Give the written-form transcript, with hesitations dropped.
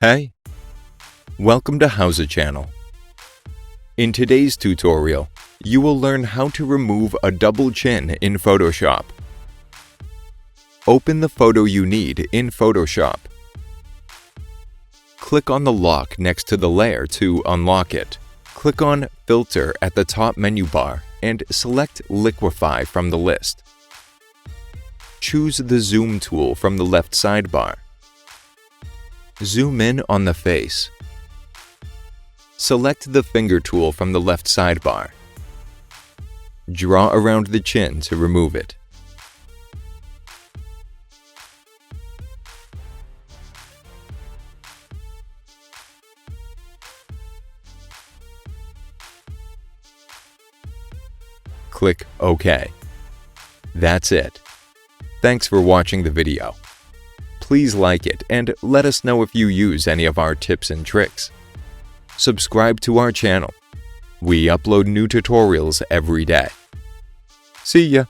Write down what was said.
Hey, welcome to Howza Channel. In today's tutorial, you will learn how to remove a double chin in Photoshop. Open the photo you need in Photoshop. Click on the lock next to the layer to unlock it. Click on Filter at the top menu bar and select Liquify from the list. Choose the Zoom tool from the left sidebar. Zoom in on the face. Select the finger tool from the left sidebar. Draw around the chin to remove it. Click OK. That's it. Thanks for watching the video. Please like it and let us know if you use any of our tips and tricks. Subscribe to our channel. We upload new tutorials every day. See ya!